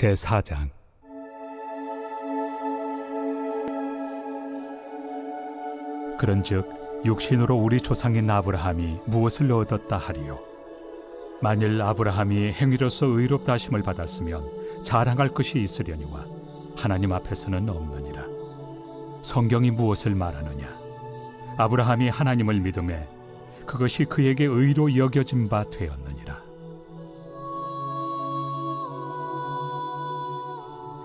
제4장. 그런즉 육신으로 우리 조상인 아브라함이 무엇을 얻었다 하리요? 만일 아브라함이 행위로서 의롭다 하심을 받았으면 자랑할 것이 있으려니와 하나님 앞에서는 없느니라. 성경이 무엇을 말하느냐? 아브라함이 하나님을 믿음에 그것이 그에게 의로 여겨진 바 되었느니라.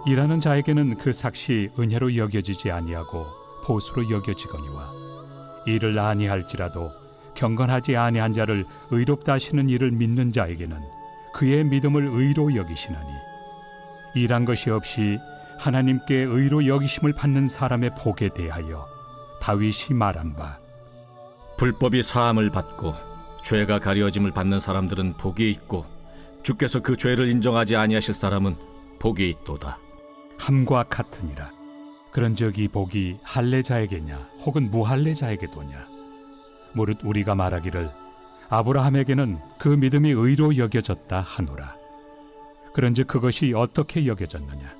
일하는 자에게는 그 삭시 은혜로 여겨지지 아니하고 보수로 여겨지거니와 일을 아니할지라도 경건하지 아니한 자를 의롭다 하시는 이를 믿는 자에게는 그의 믿음을 의로 여기시나니, 일한 것이 없이 하나님께 의로 여기심을 받는 사람의 복에 대하여 다윗이 말한 바, 불법이 사함을 받고 죄가 가려짐을 받는 사람들은 복이 있고 주께서 그 죄를 인정하지 아니하실 사람은 복이 있도다 함과 같으니라. 그런즉 이 복이 할례자에게냐 혹은 무할례자에게도냐? 무릇 우리가 말하기를 아브라함에게는 그 믿음이 의로 여겨졌다 하노라. 그런즉 그것이 어떻게 여겨졌느냐?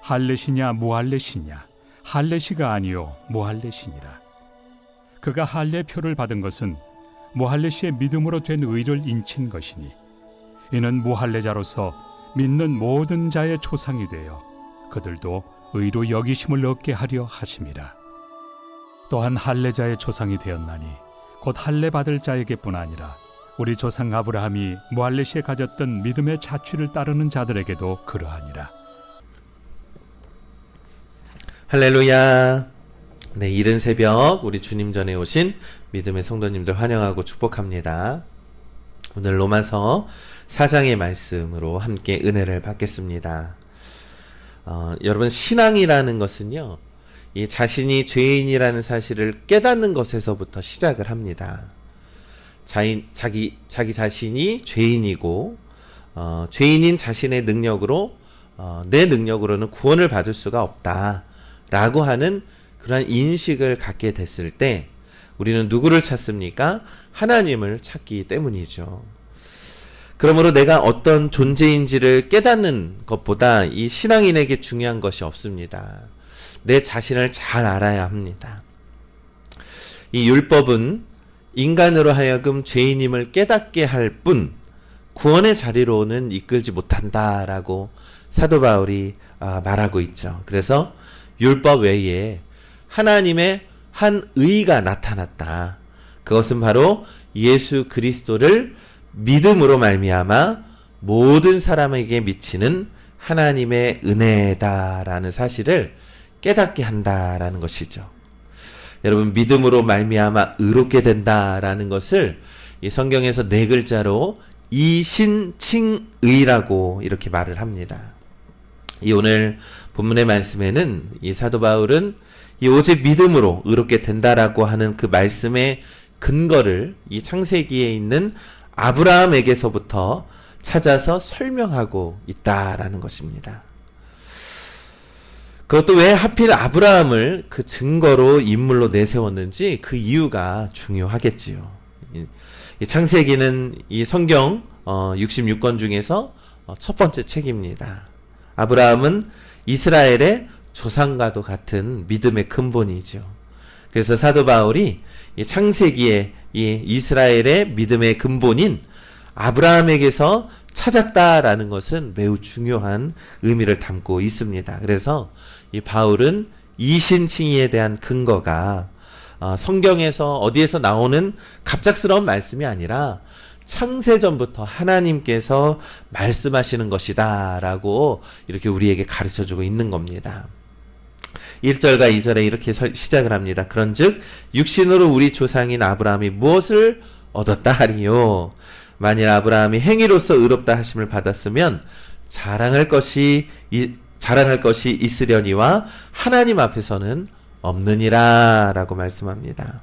할례시냐 무할례시냐? 할례시가 아니요 무할례시니라. 그가 할례표를 받은 것은 무할례시의 믿음으로 된 의를 인친 것이니, 이는 무할례자로서 믿는 모든 자의 조상이 되어 그들도 의로 여기심을 얻게 하려 하심이라. 또한 할례자의 조상이 되었나니 곧 할례 받을 자에게뿐 아니라 우리 조상 아브라함이 무할례시에 가졌던 믿음의 자취를 따르는 자들에게도 그러하니라. 할렐루야. 네, 이른 새벽 우리 주님 전에 오신 믿음의 성도님들 환영하고 축복합니다. 오늘 로마서 4장의 말씀으로 함께 은혜를 받겠습니다. 여러분, 신앙이라는 것은요, 이 자신이 죄인이라는 사실을 깨닫는 것에서부터 시작을 합니다. 자기 자신이 죄인이고, 죄인인 자신의 능력으로, 내 능력으로는 구원을 받을 수가 없다라고 하는 그러한 인식을 갖게 됐을 때 우리는 누구를 찾습니까? 하나님을 찾기 때문이죠. 그러므로 내가 어떤 존재인지를 깨닫는 것보다 이 신앙인에게 중요한 것이 없습니다. 내 자신을 잘 알아야 합니다. 이 율법은 인간으로 하여금 죄인임을 깨닫게 할 뿐 구원의 자리로는 이끌지 못한다라고 사도 바울이 말하고 있죠. 그래서 율법 외에 하나님의 한 의가 나타났다. 그것은 바로 예수 그리스도를 믿음으로 말미암아 모든 사람에게 미치는 하나님의 은혜다라는 사실을 깨닫게 한다라는 것이죠. 여러분, 믿음으로 말미암아 의롭게 된다라는 것을 이 성경에서 네 글자로 이신칭의라고 이렇게 말을 합니다. 이 오늘 본문의 말씀에는 이 사도 바울은 이 오직 믿음으로 의롭게 된다라고 하는 그 말씀의 근거를 이 창세기에 있는 아브라함에게서부터 찾아서 설명하고 있다라는 것입니다. 그것도 왜 하필 아브라함을 그 증거로 인물로 내세웠는지 그 이유가 중요하겠지요. 이 창세기는 이 성경 66권 중에서 첫 번째 책입니다. 아브라함은 이스라엘의 조상과도 같은 믿음의 근본이죠. 그래서 사도 바울이 이 창세기에 이 이스라엘의 믿음의 근본인 아브라함에게서 찾았다라는 것은 매우 중요한 의미를 담고 있습니다. 그래서 이 바울은 이신칭의에 대한 근거가 성경에서 어디에서 나오는 갑작스러운 말씀이 아니라 창세전부터 하나님께서 말씀하시는 것이다 라고 이렇게 우리에게 가르쳐주고 있는 겁니다. 1절과 2절에 이렇게 시작을 합니다. 그런즉 육신으로 우리 조상인 아브라함이 무엇을 얻었다 하리요? 만일 아브라함이 행위로서 의롭다 하심을 받았으면 자랑할 것이 있으려니와 하나님 앞에서는 없느니라 라고 말씀합니다.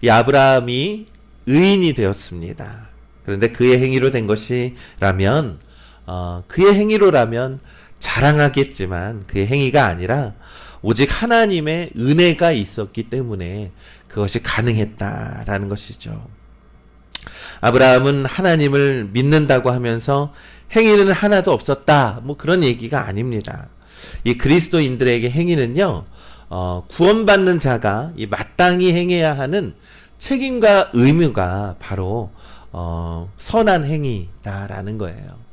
이 아브라함이 의인이 되었습니다. 그런데 그의 행위로 된 것이라면 그의 행위로라면 자랑하겠지만 그의 행위가 아니라 오직 하나님의 은혜가 있었기 때문에 그것이 가능했다라는 것이죠. 아브라함은 하나님을 믿는다고 하면서 행위는 하나도 없었다. 뭐 그런 얘기가 아닙니다. 이 그리스도인들에게 행위는요, 구원받는 자가 이 마땅히 행해야 하는 책임과 의무가 바로 선한 행위다라는 거예요.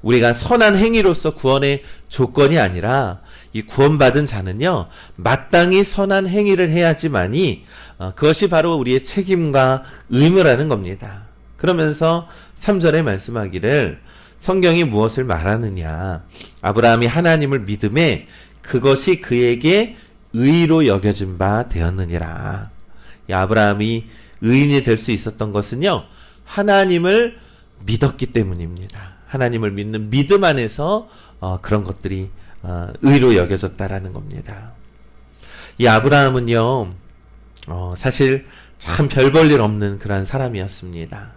우리가 선한 행위로서 구원의 조건이 아니라 이 구원받은 자는요, 마땅히 선한 행위를 해야지만이 그것이 바로 우리의 책임과 의무라는 겁니다. 그러면서 3절에 말씀하기를 성경이 무엇을 말하느냐, 아브라함이 하나님을 믿음에 그것이 그에게 의로 여겨진 바 되었느니라. 이 아브라함이 의인이 될 수 있었던 것은요, 하나님을 믿었기 때문입니다. 하나님을 믿는 믿음 안에서 그런 것들이 의로 여겨졌다라는 겁니다. 이 아브라함은요, 사실 참 별 볼 일 없는 그러한 사람이었습니다.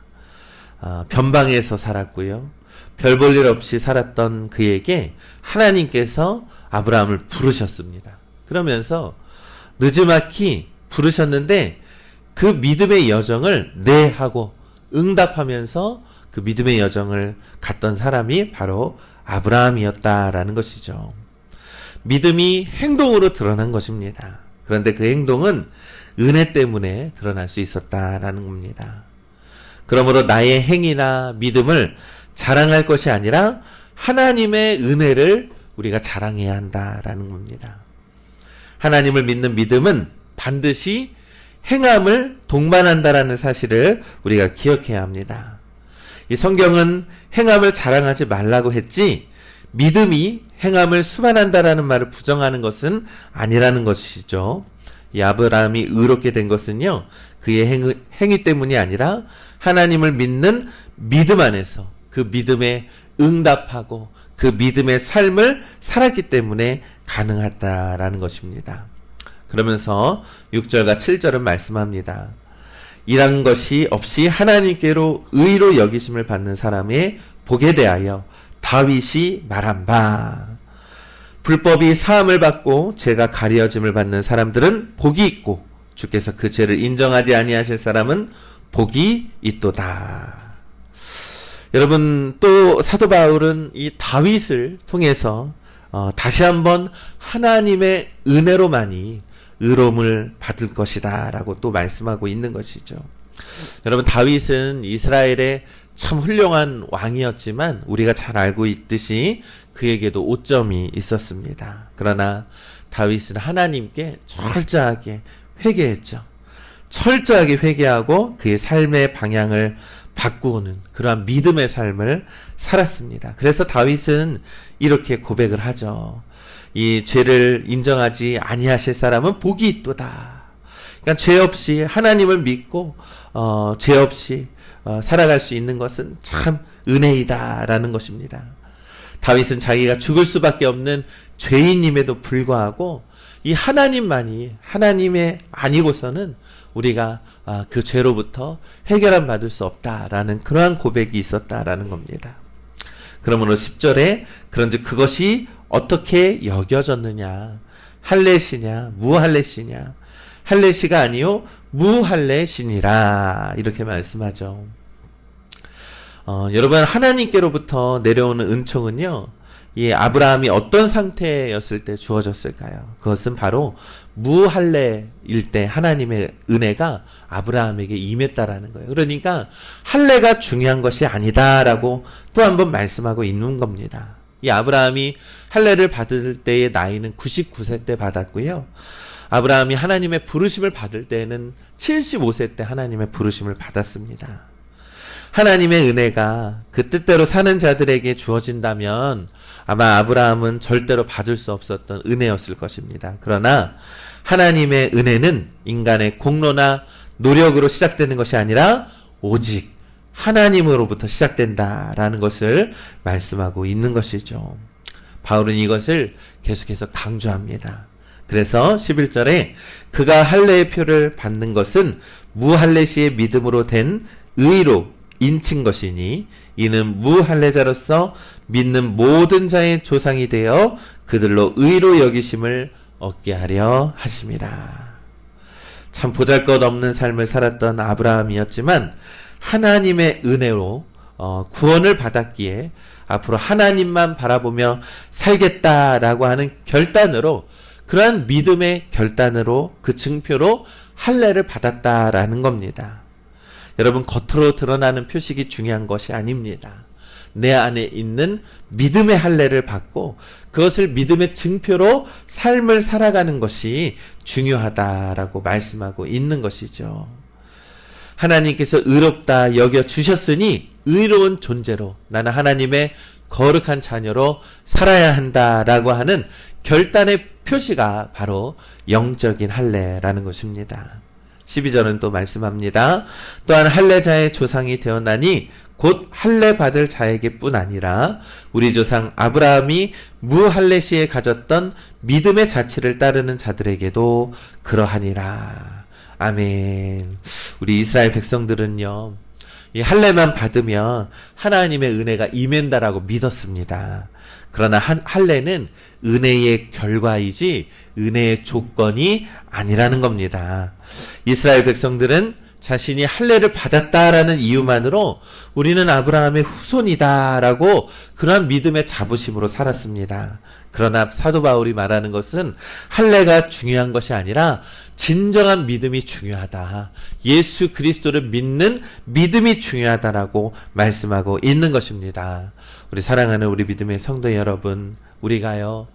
변방에서 살았고요. 별 볼 일 없이 살았던 그에게 하나님께서 아브라함을 부르셨습니다. 그러면서 느지막이 부르셨는데 그 믿음의 여정을 네 하고 응답하면서 그 믿음의 여정을 갔던 사람이 바로 아브라함이었다라는 것이죠. 믿음이 행동으로 드러난 것입니다. 그런데 그 행동은 은혜 때문에 드러날 수 있었다라는 겁니다. 그러므로 나의 행위나 믿음을 자랑할 것이 아니라 하나님의 은혜를 우리가 자랑해야 한다라는 겁니다. 하나님을 믿는 믿음은 반드시 행함을 동반한다라는 사실을 우리가 기억해야 합니다. 이 성경은 행함을 자랑하지 말라고 했지 믿음이 행함을 수반한다라는 말을 부정하는 것은 아니라는 것이죠. 이 아브라함이 의롭게 된 것은요, 그의 행위 때문이 아니라 하나님을 믿는 믿음 안에서 그 믿음에 응답하고 그 믿음의 삶을 살았기 때문에 가능하다라는 것입니다. 그러면서 6절과 7절은 말씀합니다. 이런 것이 없이 하나님께로 의로 여기심을 받는 사람의 복에 대하여 다윗이 말한 바, 불법이 사함을 받고 죄가 가려짐을 받는 사람들은 복이 있고 주께서 그 죄를 인정하지 아니하실 사람은 복이 있도다. 여러분, 또 사도 바울은 이 다윗을 통해서 다시 한번 하나님의 은혜로만이 의로움을 받을 것이다 라고 또 말씀하고 있는 것이죠. 여러분, 다윗은 이스라엘의 참 훌륭한 왕이었지만 우리가 잘 알고 있듯이 그에게도 오점이 있었습니다. 그러나 다윗은 하나님께 철저하게 회개했죠. 철저하게 회개하고 그의 삶의 방향을 바꾸는 그러한 믿음의 삶을 살았습니다. 그래서 다윗은 이렇게 고백을 하죠. 이 죄를 인정하지 아니하실 사람은 복이 있도다. 그러니까 죄 없이 하나님을 믿고 죄 없이 살아갈 수 있는 것은 참 은혜이다라는 것입니다. 다윗은 자기가 죽을 수밖에 없는 죄인임에도 불구하고 이 하나님만이 하나님의 아니고서는 우리가 그 죄로부터 해결함 받을 수 없다라는 그러한 고백이 있었다라는 겁니다. 그러므로 10절에 그런즉 그것이 어떻게 여겨졌느냐, 할례시냐 무할례시냐, 할례시가 아니요 무할례시니라 이렇게 말씀하죠. 여러분, 하나님께로부터 내려오는 은총은요, 이 아브라함이 어떤 상태였을 때 주어졌을까요? 그것은 바로 무할례일 때 하나님의 은혜가 아브라함에게 임했다라는 거예요. 그러니까 할례가 중요한 것이 아니다라고 또 한 번 말씀하고 있는 겁니다. 이 아브라함이 할례를 받을 때의 나이는 99세 때 받았고요. 아브라함이 하나님의 부르심을 받을 때에는 75세 때 하나님의 부르심을 받았습니다. 하나님의 은혜가 그 뜻대로 사는 자들에게 주어진다면 아마 아브라함은 절대로 받을 수 없었던 은혜였을 것입니다. 그러나 하나님의 은혜는 인간의 공로나 노력으로 시작되는 것이 아니라 오직 하나님으로부터 시작된다라는 것을 말씀하고 있는 것이죠. 바울은 이것을 계속해서 강조합니다. 그래서 11절에 그가 할례의 표를 받는 것은 무할례시의 믿음으로 된 의로 인친 것이니 이는 무할례자로서 믿는 모든 자의 조상이 되어 그들로 의로 여기심을 얻게 하려 하심이라. 참 보잘것없는 삶을 살았던 아브라함이었지만 하나님의 은혜로 구원을 받았기에 앞으로 하나님만 바라보며 살겠다라고 하는 결단으로, 그러한 믿음의 결단으로, 그 증표로 할례를 받았다라는 겁니다. 여러분, 겉으로 드러나는 표식이 중요한 것이 아닙니다. 내 안에 있는 믿음의 할례를 받고 그것을 믿음의 증표로 삶을 살아가는 것이 중요하다라고 말씀하고 있는 것이죠. 하나님께서 의롭다 여겨 주셨으니 의로운 존재로 나는 하나님의 거룩한 자녀로 살아야 한다라고 하는 결단의 표시가 바로 영적인 할례라는 것입니다. 12절은 또 말씀합니다. 또한 할례자의 조상이 되었나니 곧 할례 받을 자에게 뿐 아니라 우리 조상 아브라함이 무할례 시에 가졌던 믿음의 자치를 따르는 자들에게도 그러하니라. 아멘. 우리 이스라엘 백성들은요, 이 할례만 받으면 하나님의 은혜가 임한다라고 믿었습니다. 그러나 할례는 은혜의 결과이지 은혜의 조건이 아니라는 겁니다. 이스라엘 백성들은 자신이 할례를 받았다라는 이유만으로 우리는 아브라함의 후손이다라고 그러한 믿음의 자부심으로 살았습니다. 그러나 사도 바울이 말하는 것은 할례가 중요한 것이 아니라 진정한 믿음이 중요하다. 예수 그리스도를 믿는 믿음이 중요하다라고 말씀하고 있는 것입니다. 우리 사랑하는 우리 믿음의 성도 여러분, 우리가요,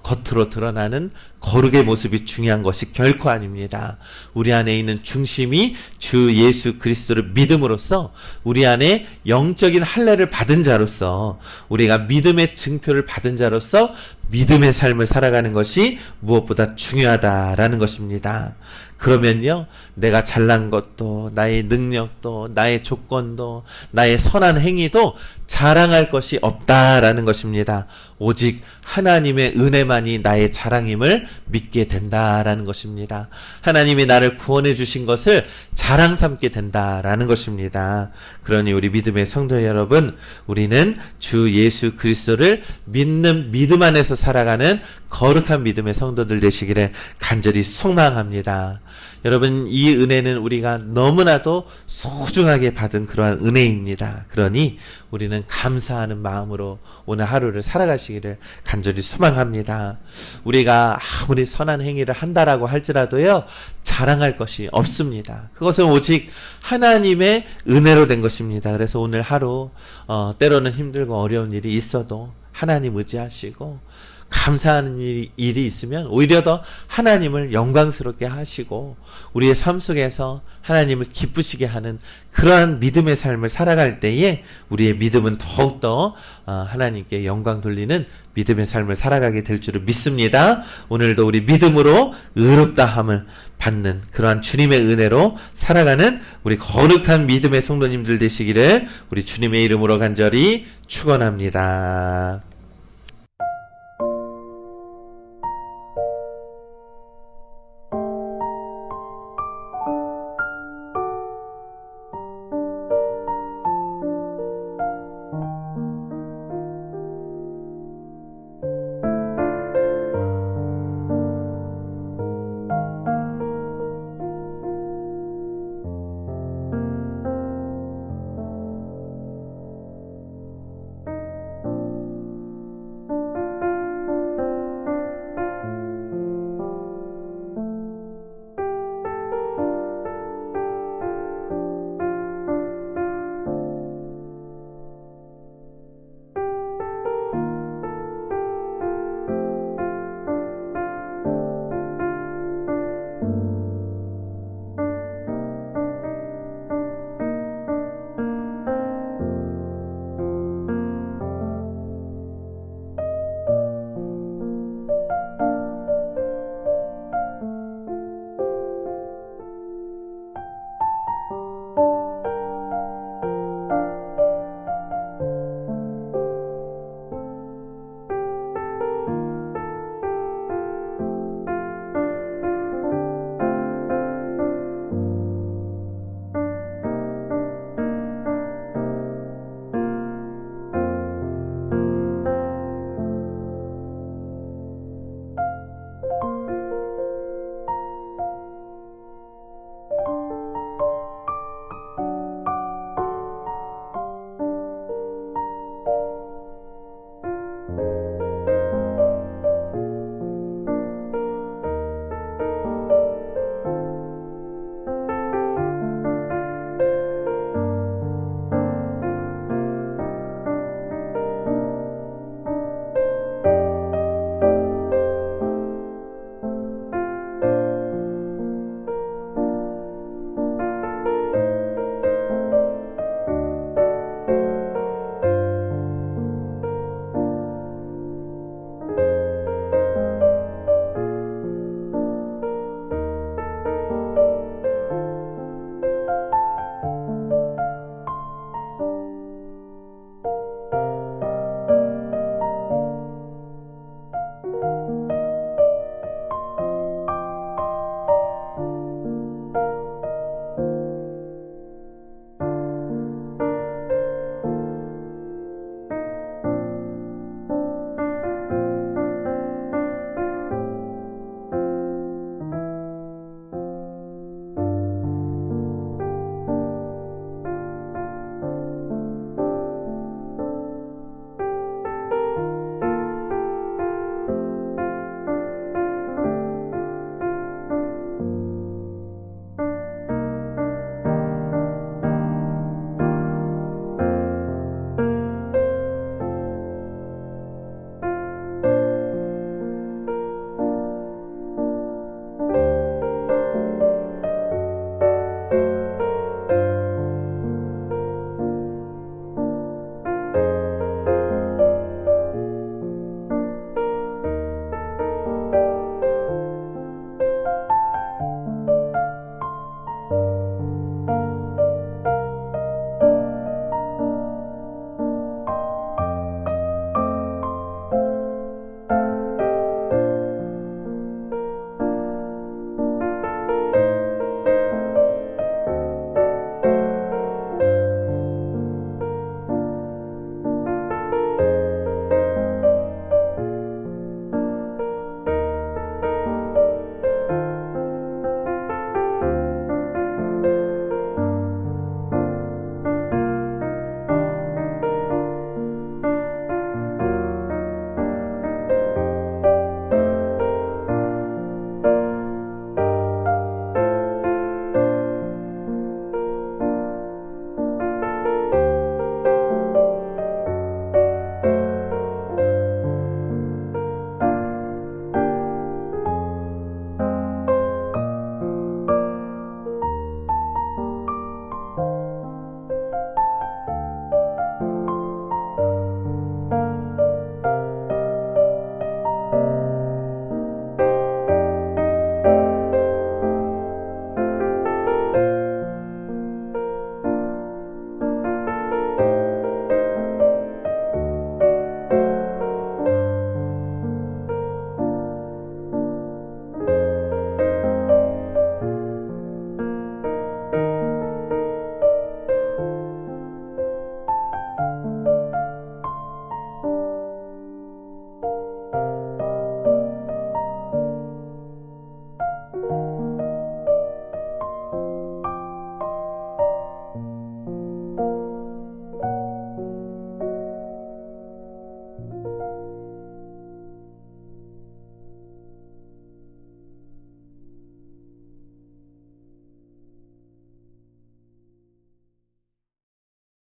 겉으로 드러나는 거룩의 모습이 중요한 것이 결코 아닙니다. 우리 안에 있는 중심이 주 예수 그리스도를 믿음으로써 우리 안에 영적인 할례를 받은 자로서, 우리가 믿음의 증표를 받은 자로서 믿음의 삶을 살아가는 것이 무엇보다 중요하다라는 것입니다. 그러면요, 내가 잘난 것도, 나의 능력도, 나의 조건도, 나의 선한 행위도 자랑할 것이 없다라는 것입니다. 오직 하나님의 은혜만이 나의 자랑임을 믿게 된다라는 것입니다. 하나님이 나를 구원해 주신 것을 자랑 삼게 된다라는 것입니다. 그러니 우리 믿음의 성도 여러분, 우리는 주 예수 그리스도를 믿는 믿음 안에서 살아가는 거룩한 믿음의 성도들 되시기를 간절히 소망합니다. 여러분, 이 은혜는 우리가 너무나도 소중하게 받은 그러한 은혜입니다. 그러니 우리는 감사하는 마음으로 오늘 하루를 살아가시기를 간절히 소망합니다. 우리가 아무리 선한 행위를 한다라고 할지라도요, 자랑할 것이 없습니다. 그것은 오직 하나님의 은혜로 된 것입니다. 그래서 오늘 하루 때로는 힘들고 어려운 일이 있어도 하나님 의지하시고 감사하는 일이 있으면 오히려 더 하나님을 영광스럽게 하시고 우리의 삶 속에서 하나님을 기쁘시게 하는 그러한 믿음의 삶을 살아갈 때에 우리의 믿음은 더욱더 하나님께 영광 돌리는 믿음의 삶을 살아가게 될 줄을 믿습니다. 오늘도 우리 믿음으로 의롭다함을 받는 그러한 주님의 은혜로 살아가는 우리 거룩한 믿음의 성도님들 되시기를 우리 주님의 이름으로 간절히 축원합니다.